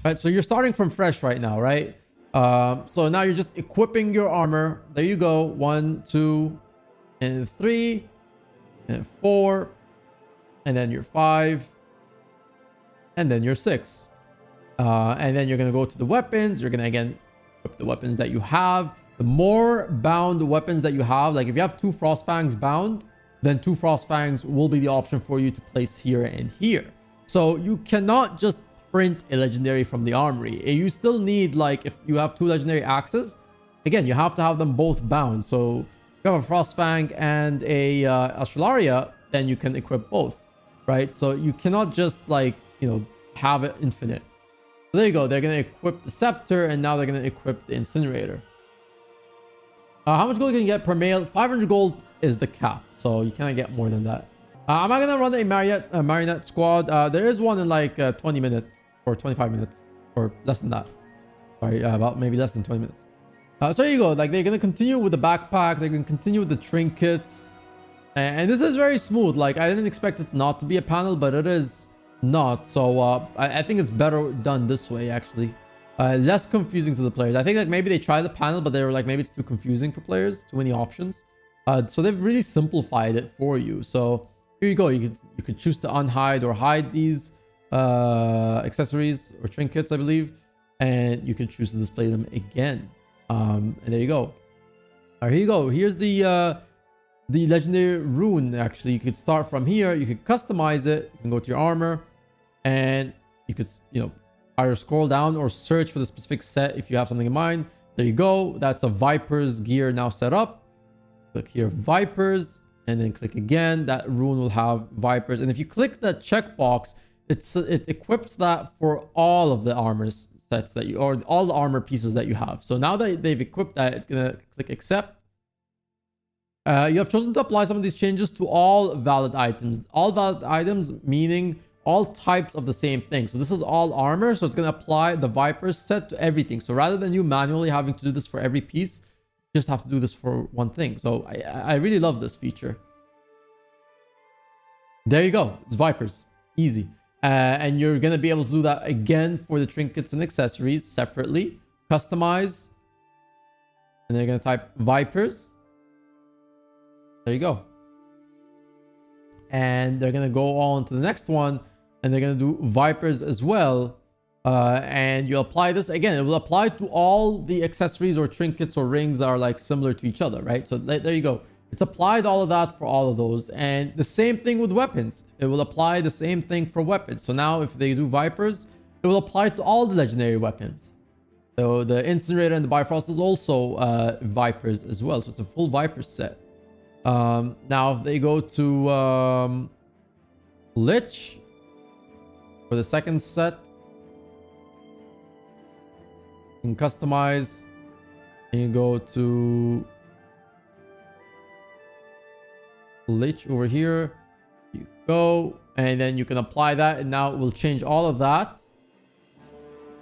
Right, so you're starting from fresh right now, right? So now you're just equipping your armor. There you go. 1, 2, and 3, and 4, and then you're 5, and then you're 6. And then you're gonna go to the weapons. You're gonna again equip the weapons that you have. The more bound weapons that you have, like if you have 2 Frost Fangs bound, then 2 Frost Fangs will be the option for you to place here and here. So you cannot just print a legendary from the armory. You still need, like, if you have 2 legendary axes, again, you have to have them both bound. So if you have a Frost Fang and a Astralaria, then you can equip both, right? So you cannot just, like, you know, have it infinite. So there you go. They're going to equip the Scepter, and now they're going to equip the Incinerator. How much gold can you get per male? 500 gold is the cap, so you cannot get more than that. I'm not gonna run a marionette squad. There is one in like 20 minutes or 25 minutes or less than that. Sorry, about maybe less than 20 minutes. So there you go. Like, they're gonna continue with the backpack. They're gonna continue with the trinkets, and this is very smooth. Like, I didn't expect it not to be a panel, but it is not. So I think it's better done this way, actually. Less confusing to the players. I think like maybe they tried the panel, but they were like, maybe it's too confusing for players, too many options. So they've really simplified it for you. So here you go. You could choose to unhide or hide these accessories or trinkets, I believe, and you can choose to display them again. And there you go. All right, here you go. Here's the legendary rune. Actually, you could start from here. You could customize it. You can go to your armor, and you could, you know, either scroll down or search for the specific set if you have something in mind. There you go. That's a Viper's gear now set up. Click here, Vipers, and then click again. That rune will have Vipers. And if you click the checkbox, it equips that for all of the armor sets that you, or all the armor pieces that you have. So now that they've equipped that, it's gonna click accept. You have chosen to apply some of these changes to all valid items. All valid items meaning all types of the same thing. So this is all armor, so it's going to apply the Viper's set to everything. So rather than you manually having to do this for every piece, you just have to do this for one thing. So I really love this feature. There you go. It's Vipers. Easy. And you're going to be able to do that again for the trinkets and accessories separately. Customize. And they're going to type Vipers. There you go. And they're going to go on to the next one. And they're going to do Vipers as well. And you apply this again. It will apply to all the accessories or trinkets or rings that are like similar to each other, right? So there you go. It's applied all of that for all of those. And the same thing with weapons. It will apply the same thing for weapons. So now if they do Vipers, it will apply to all the legendary weapons. So the Incinerator and the Bifrost is also Vipers as well. So it's a full Viper set. Now if they go to Lich for the second set, you can customize, and you go to Lich over here, you go, and then you can apply that, and now it will change all of that.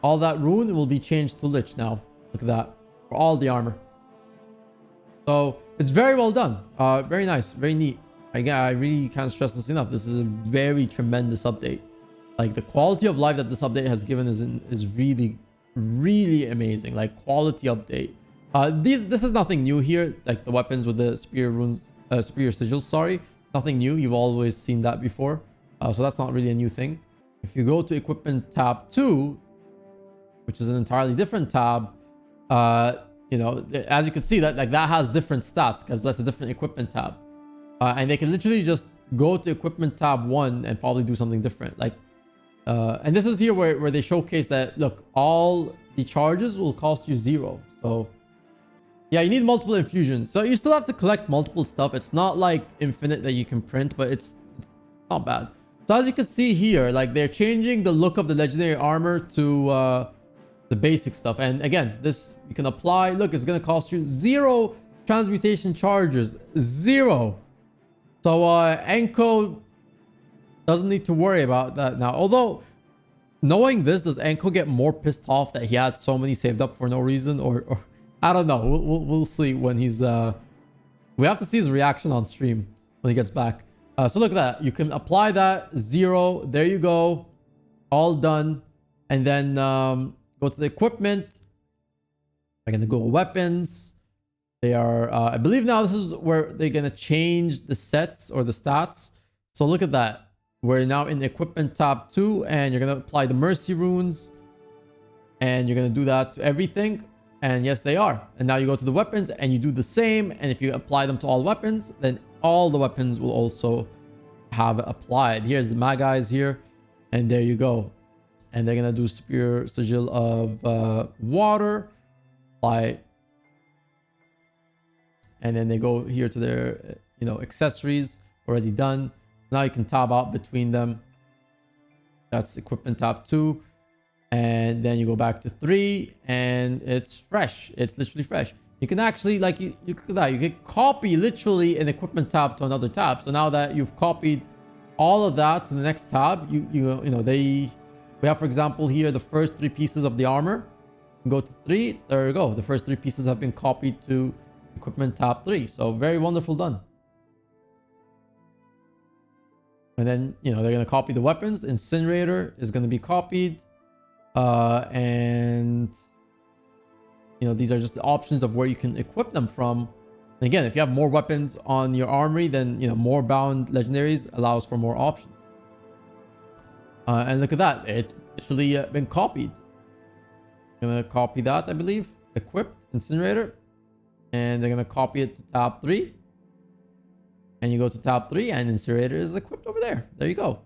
All that rune will be changed to Lich now. Look at that, for all the armor. So it's very well done. Very nice, very neat. Again, I really can't stress this enough. This is a very tremendous update. Like, the quality of life that this update has given is really, really amazing. Like, quality update. This is nothing new here. Like the weapons with the spear runes, spear sigils. Sorry, nothing new. You've always seen that before. So that's not really a new thing. If you go to equipment tab 2, which is an entirely different tab, you know, as you can see, that that has different stats because that's a different equipment tab. And they can literally just go to equipment tab 1 and probably do something different. Like, and this is here where they showcase that, look, all the charges will cost you 0. So yeah, you need multiple infusions. So you still have to collect multiple stuff. It's not like infinite that you can print, but it's not bad. So as you can see here, like, they're changing the look of the legendary armor to the basic stuff. And again, this you can apply. Look, it's going to cost you 0 transmutation charges. 0. So Enko doesn't need to worry about that now. Although, knowing this, does Enko get more pissed off that he had so many saved up for no reason? Or I don't know. We'll see when he's... we have to see his reaction on stream when he gets back. So look at that. You can apply that. 0. There you go. All done. And then go to the equipment. I'm going to go weapons. They are, I believe now this is where they're going to change the sets or the stats. So look at that. We're now in the equipment tab 2, and you're going to apply the mercy runes. And you're going to do that to everything. And yes, they are. And now you go to the weapons and you do the same. And if you apply them to all weapons, then all the weapons will also have it applied. Here's the Magai's here. And there you go. And they're going to do Superior Sigil of Water. Apply. And then they go here to their, accessories. Already done. Now you can tab out between them. That's equipment tab 2. And then you go back to 3 and it's fresh. It's literally fresh. You can actually, like, you look at that. You can copy literally an equipment tab to another tab. So now that you've copied all of that to the next tab, we have, for example, here the first 3 pieces of the armor. Go to 3. There you go. The first 3 pieces have been copied to equipment tab 3. So very wonderful done. And then, they're going to copy the weapons. The incinerator is going to be copied. And these are just the options of where you can equip them from. And again, if you have more weapons on your armory, then more bound legendaries allows for more options. And look at that, it's literally been copied. I'm gonna copy that, I believe. Equipped incinerator, and they're gonna copy it to tab 3. And you go to tab 3, and incinerator is equipped over there. There you go.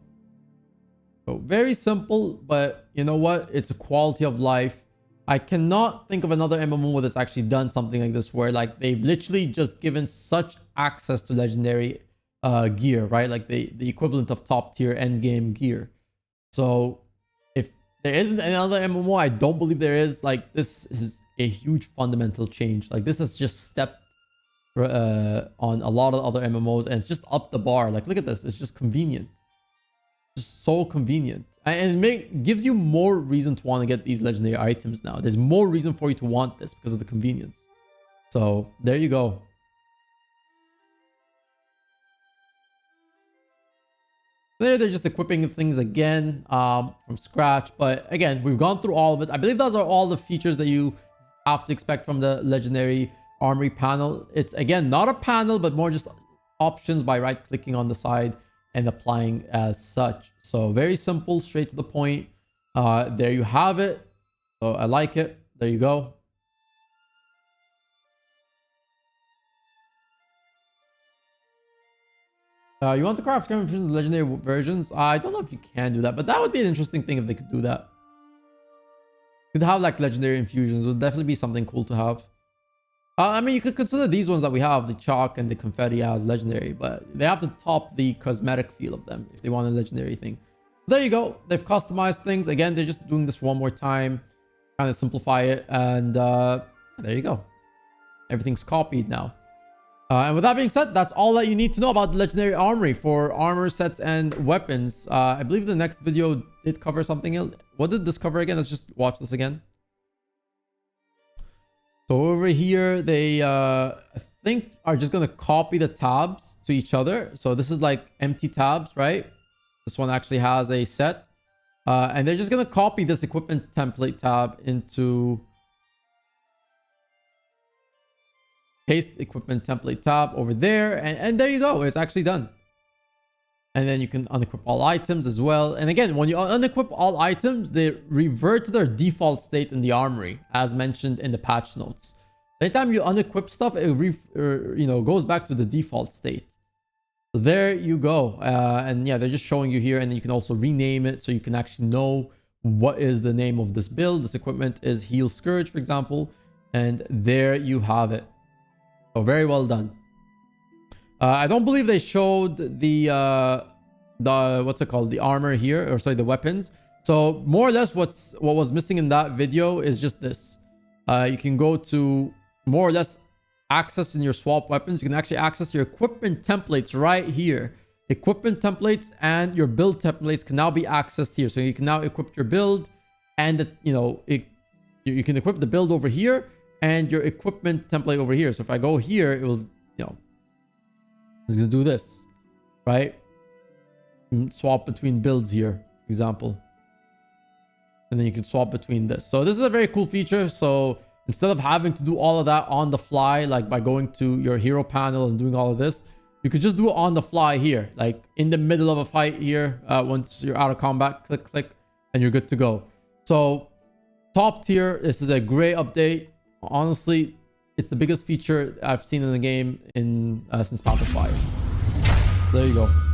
So very simple, but you know what? It's a quality of life. I cannot think of another MMO that's actually done something like this, where like they've literally just given such access to legendary gear, right? Like the equivalent of top tier end game gear. So if there isn't another MMO, I don't believe there is. Like, this is a huge fundamental change. Like, this has just stepped on a lot of other MMOs, and it's just up the bar. Like, look at this. It's just convenient. Just so convenient, and it gives you more reason to want to get these legendary items now. There's more reason for you to want this because of the convenience. So there you go. They're just equipping things again from scratch, but again, we've gone through all of it. I believe those are all the features that you have to expect from the legendary armory panel. It's again not a panel, but more just options by right clicking on the side and applying as such. So very simple, straight to the point. There you have it. So I like it. There you go. You want to craft legendary versions? I don't know if you can do that, but that would be an interesting thing if they could do that. Could have like legendary infusions. Would definitely be something cool to have. I mean, you could consider these ones that we have, the chalk and the confetti, as legendary, but they have to top the cosmetic feel of them if they want a legendary thing. There you go. They've customized things. Again, they're just doing this one more time, kind of simplify it, and there you go. Everything's copied now. And with that being said, that's all that you need to know about the legendary armory for armor sets and weapons. I believe the next video did cover something else. What did this cover again? Let's just watch this again. So over here, they, I think, are just going to copy the tabs to each other. So this is like empty tabs, right? This one actually has a set. And they're just going to copy this equipment template tab into... Paste equipment template tab over there. And there you go. It's actually done. And then you can unequip all items as well. And again, when you unequip all items, they revert to their default state in the armory, as mentioned in the patch notes. Anytime you unequip stuff, it goes back to the default state. So there you go. And yeah, they're just showing you here, and then you can also rename it so you can actually know what is the name of this build. This equipment is Heal Scourge, for example, and there you have it. So very well done. I don't believe they showed the what's it called, the armor here, or sorry, the weapons. So more or less what was missing in that video is just this. You can go to more or less access in your swap weapons. You can actually access your equipment templates right here. Equipment templates and your build templates can now be accessed here. So you can now equip your build, and you can equip the build over here and your equipment template over here. So if I go here, it will, it's gonna do this, right? Swap between builds here, for example. and then you can swap between this. So this is a very cool feature. So instead of having to do all of that on the fly, like by going to your hero panel and doing all of this, you could just do it on the fly here, like in the middle of a fight here. Once you're out of combat, click, and you're good to go. So top tier, this is a great update. Honestly, it's the biggest feature I've seen in the game since Path of Fire. There you go.